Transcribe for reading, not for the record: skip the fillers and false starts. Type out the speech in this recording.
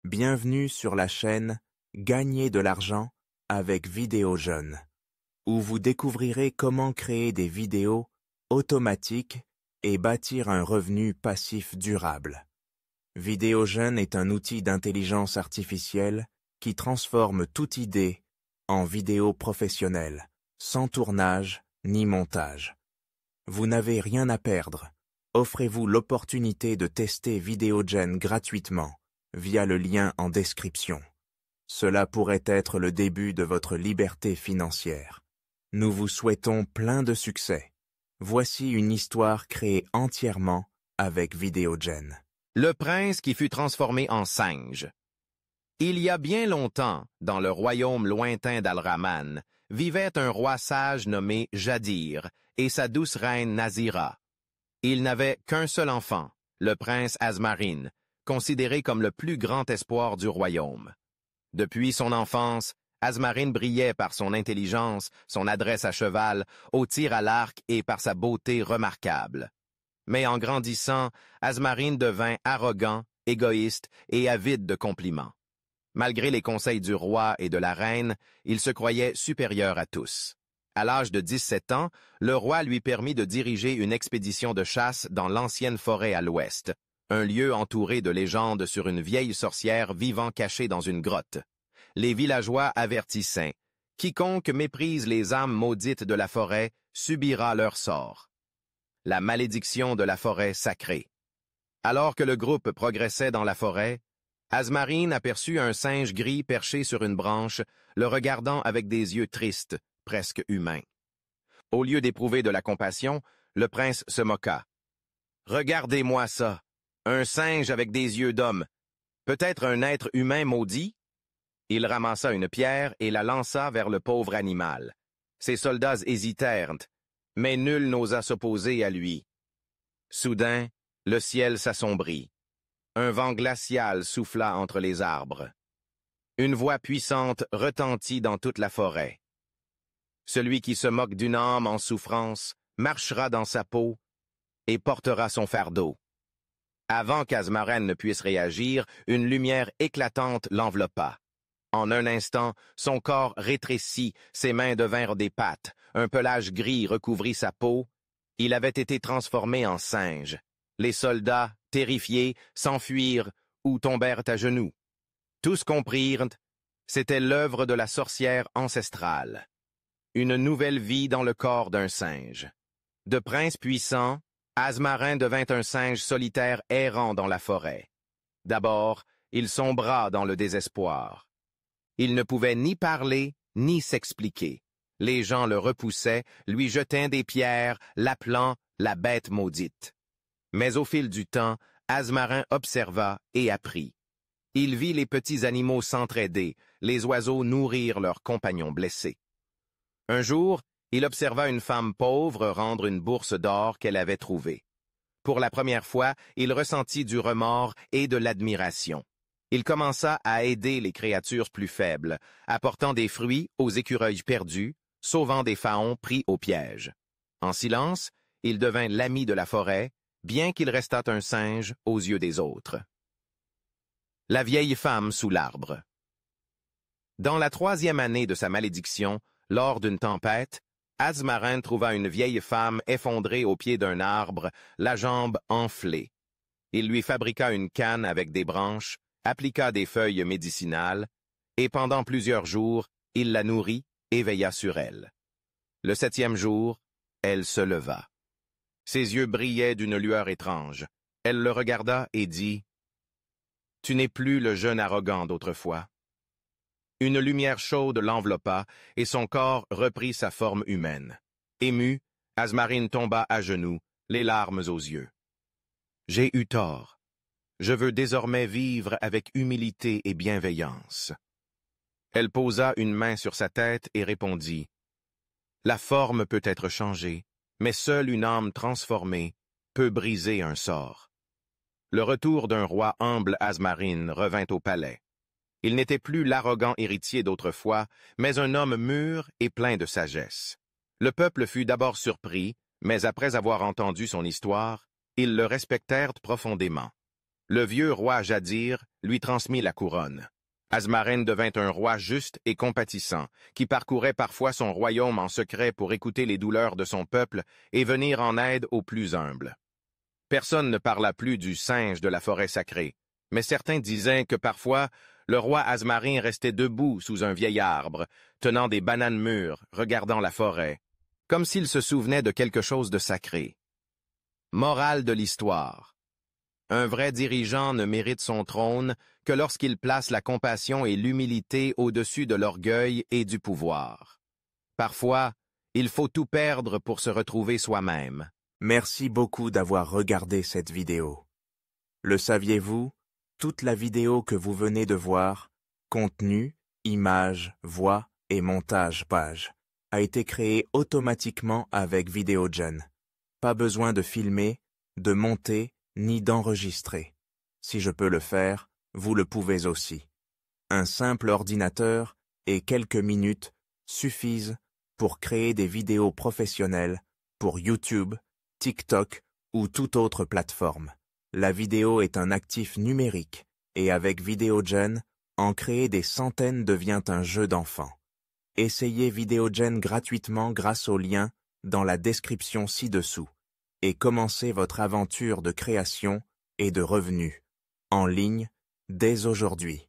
Bienvenue sur la chaîne Gagner de l'argent avec Vidéojeune, où vous découvrirez comment créer des vidéos automatiques et bâtir un revenu passif durable. Vidéojeune est un outil d'intelligence artificielle qui transforme toute idée en vidéo professionnelle, sans tournage ni montage. Vous n'avez rien à perdre. Offrez-vous l'opportunité de tester Vidéojeune gratuitement via le lien en description. Cela pourrait être le début de votre liberté financière. Nous vous souhaitons plein de succès. Voici une histoire créée entièrement avec Vidéojeune. Le prince qui fut transformé en singe. Il y a bien longtemps, dans le royaume lointain d'Al-Rahman, vivait un roi sage nommé Jadir et sa douce reine Nazira. Il n'avait qu'un seul enfant, le prince Azmarin, considéré comme le plus grand espoir du royaume. Depuis son enfance, Azmarin brillait par son intelligence, son adresse à cheval, au tir à l'arc et par sa beauté remarquable. Mais en grandissant, Azmarin devint arrogant, égoïste et avide de compliments. Malgré les conseils du roi et de la reine, il se croyait supérieur à tous. À l'âge de 17 ans, le roi lui permit de diriger une expédition de chasse dans l'ancienne forêt à l'ouest, un lieu entouré de légendes sur une vieille sorcière vivant cachée dans une grotte. Les villageois avertissaient « Quiconque méprise les âmes maudites de la forêt subira leur sort. » La malédiction de la forêt sacrée. Alors que le groupe progressait dans la forêt, Azmarin aperçut un singe gris perché sur une branche, le regardant avec des yeux tristes, presque humains. Au lieu d'éprouver de la compassion, le prince se moqua. « Regardez-moi ça! Un singe avec des yeux d'homme! Peut-être un être humain maudit? » Il ramassa une pierre et la lança vers le pauvre animal. Ses soldats hésitèrent, mais nul n'osa s'opposer à lui. Soudain, le ciel s'assombrit. Un vent glacial souffla entre les arbres. Une voix puissante retentit dans toute la forêt. Celui qui se moque d'une âme en souffrance marchera dans sa peau et portera son fardeau. Avant qu'Azmarin ne puisse réagir, une lumière éclatante l'enveloppa. En un instant, son corps rétrécit, ses mains devinrent des pattes, un pelage gris recouvrit sa peau. Il avait été transformé en singe. Les soldats, terrifiés, s'enfuirent ou tombèrent à genoux. Tous comprirent, c'était l'œuvre de la sorcière ancestrale. Une nouvelle vie dans le corps d'un singe. De prince puissant, Azmarin devint un singe solitaire errant dans la forêt. D'abord, il sombra dans le désespoir. Il ne pouvait ni parler, ni s'expliquer. Les gens le repoussaient, lui jetaient des pierres, l'appelant la bête maudite. Mais au fil du temps, Azmarin observa et apprit. Il vit les petits animaux s'entraider, les oiseaux nourrir leurs compagnons blessés. Un jour, il observa une femme pauvre rendre une bourse d'or qu'elle avait trouvée. Pour la première fois, il ressentit du remords et de l'admiration. Il commença à aider les créatures plus faibles, apportant des fruits aux écureuils perdus, sauvant des faons pris au piège. En silence, il devint l'ami de la forêt, bien qu'il restât un singe aux yeux des autres. La vieille femme sous l'arbre. Dans la 3e année de sa malédiction, lors d'une tempête, Azmarin trouva une vieille femme effondrée au pied d'un arbre, la jambe enflée. Il lui fabriqua une canne avec des branches, appliqua des feuilles médicinales, et pendant plusieurs jours, il la nourrit et veilla sur elle. Le 7e jour, elle se leva. Ses yeux brillaient d'une lueur étrange. Elle le regarda et dit « Tu n'es plus le jeune arrogant d'autrefois. » Une lumière chaude l'enveloppa et son corps reprit sa forme humaine. Ému, Azmarin tomba à genoux, les larmes aux yeux. « J'ai eu tort. Je veux désormais vivre avec humilité et bienveillance. » Elle posa une main sur sa tête et répondit « La forme peut être changée, mais seule une âme transformée peut briser un sort. » Le retour d'un roi humble Azmarin revint au palais. Il n'était plus l'arrogant héritier d'autrefois, mais un homme mûr et plein de sagesse. Le peuple fut d'abord surpris, mais après avoir entendu son histoire, ils le respectèrent profondément. Le vieux roi Jadir lui transmit la couronne. Azmarine devint un roi juste et compatissant, qui parcourait parfois son royaume en secret pour écouter les douleurs de son peuple et venir en aide aux plus humbles. Personne ne parla plus du singe de la forêt sacrée, mais certains disaient que parfois, le roi Azmarin restait debout sous un vieil arbre, tenant des bananes mûres, regardant la forêt, comme s'il se souvenait de quelque chose de sacré. Morale de l'histoire. Un vrai dirigeant ne mérite son trône que lorsqu'il place la compassion et l'humilité au-dessus de l'orgueil et du pouvoir. Parfois, il faut tout perdre pour se retrouver soi-même. Merci beaucoup d'avoir regardé cette vidéo. Le saviez-vous? Toute la vidéo que vous venez de voir, contenu, images, voix et montage page, a été créée automatiquement avec VideoGen. Pas besoin de filmer, de monter, ni d'enregistrer. Si je peux le faire, vous le pouvez aussi. Un simple ordinateur et quelques minutes suffisent pour créer des vidéos professionnelles pour YouTube, TikTok ou toute autre plateforme. La vidéo est un actif numérique et avec VideoGen, en créer des centaines devient un jeu d'enfant. Essayez VideoGen gratuitement grâce au lien dans la description ci-dessous et commencez votre aventure de création et de revenus en ligne dès aujourd'hui.